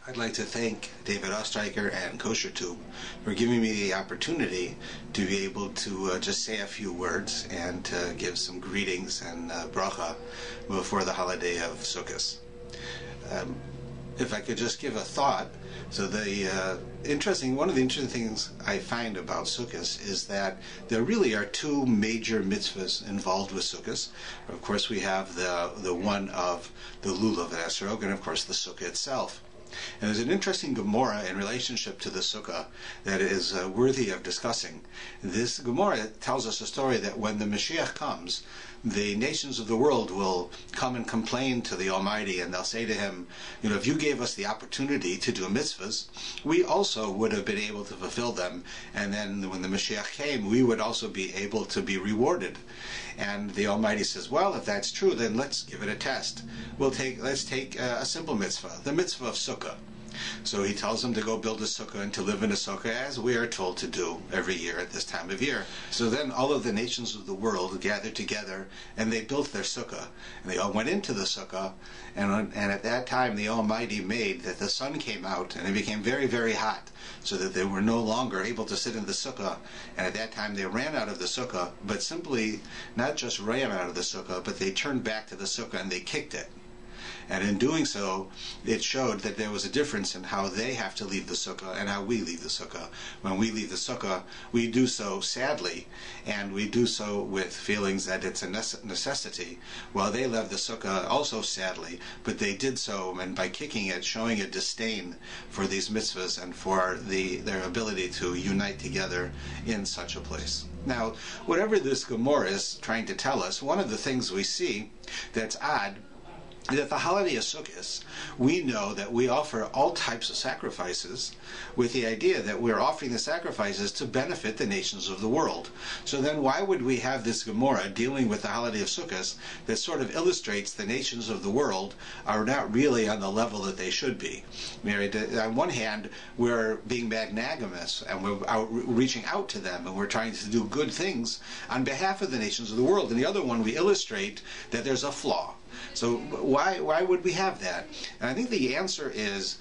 I'd like to thank David Ostreicher and KosherTube for giving me the opportunity to be able to just say a few words and to give some greetings and bracha before the holiday of Sukkot. If I could just give a thought, so one of the interesting things I find about Sukkot is that there really are two major mitzvahs involved with Sukkot. Of course, we have the one of the lulav and esrog, and of course the sukkah itself. And there's an interesting Gemara in relationship to the Sukkah that is worthy of discussing. This Gemara tells us a story that when the Mashiach comes, the nations of the world will come and complain to the Almighty, and they'll say to Him, if you gave us the opportunity to do mitzvahs, we also would have been able to fulfill them, and then when the Mashiach came, we would also be able to be rewarded. And the Almighty says, well, if that's true, then let's give it a test. Let's take a simple mitzvah, the mitzvah of Sukkah. So He tells them to go build a sukkah and to live in a sukkah, as we are told to do every year at this time of year. So then all of the nations of the world gathered together and they built their sukkah. And they all went into the sukkah, and at that time the Almighty made that the sun came out and it became very, very hot, so that they were no longer able to sit in the sukkah. And at that time they ran out of the sukkah, but simply not just ran out of the sukkah, but they turned back to the sukkah and they kicked it. And in doing so, it showed that there was a difference in how they have to leave the sukkah and how we leave the sukkah. When we leave the sukkah, we do so sadly, and we do so with feelings that it's a necessity, while they left the sukkah also sadly, but they did so, and by kicking it, showing a disdain for these mitzvahs and for their ability to unite together in such a place. Now, whatever this Gemara is trying to tell us, one of the things we see that's odd, that the holiday of Sukkot, we know that we offer all types of sacrifices with the idea that we're offering the sacrifices to benefit the nations of the world. So then why would we have this Gemara dealing with the holiday of Sukkot that sort of illustrates the nations of the world are not really on the level that they should be? On one hand, we're being magnanimous and we're reaching out to them and we're trying to do good things on behalf of the nations of the world. And the other one, we illustrate that there's a flaw. So why would we have that? And I think the answer is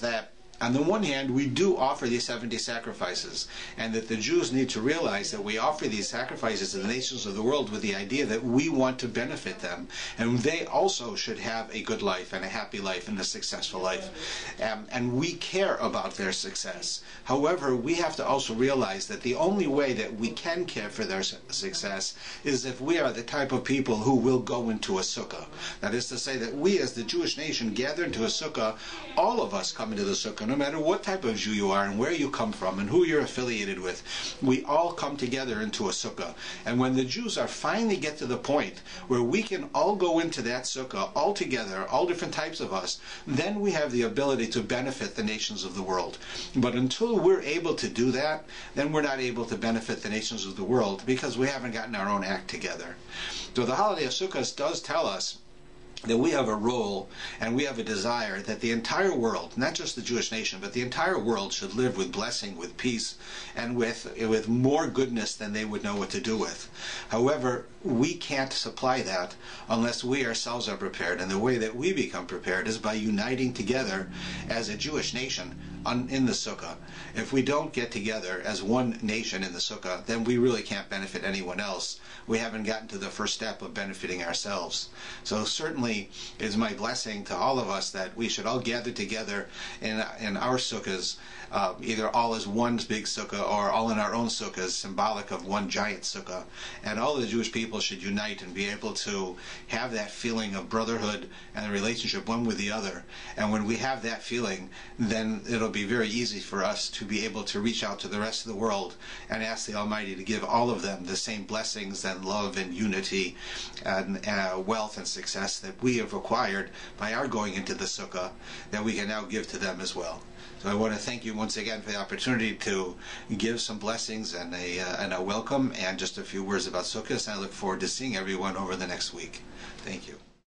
that on the one hand, we do offer these 70 sacrifices, and that the Jews need to realize that we offer these sacrifices to the nations of the world with the idea that we want to benefit them, and they also should have a good life and a happy life and a successful life. And we care about their success. However, we have to also realize that the only way that we can care for their success is if we are the type of people who will go into a sukkah. That is to say that we as the Jewish nation gather into a sukkah, all of us come into the sukkah, no matter what type of Jew you are and where you come from and who you're affiliated with. We all come together into a sukkah. And when the Jews finally get to the point where we can all go into that sukkah all together, all different types of us, then we have the ability to benefit the nations of the world. But until we're able to do that, then we're not able to benefit the nations of the world because we haven't gotten our own act together. So the holiday of Sukkot does tell us that we have a role and we have a desire that the entire world, not just the Jewish nation, but the entire world should live with blessing, with peace, and with more goodness than they would know what to do with. However, we can't supply that unless we ourselves are prepared, and the way that we become prepared is by uniting together as a Jewish nation in the sukkah. If we don't get together as one nation in the sukkah, then we really can't benefit anyone else. We haven't gotten to the first step of benefiting ourselves. So certainly it is my blessing to all of us that we should all gather together in our sukkahs, either all as one big sukkah or all in our own sukkahs, symbolic of one giant sukkah. And all the Jewish people should unite and be able to have that feeling of brotherhood and a relationship one with the other. And when we have that feeling, then it'll be very easy for us to be able to reach out to the rest of the world and ask the Almighty to give all of them the same blessings and love and unity and wealth and success that we have acquired by our going into the sukkah, that we can now give to them as well. So I want to thank you once again for the opportunity to give some blessings and a welcome and just a few words about Sukkot. And I look forward to seeing everyone over the next week. Thank you.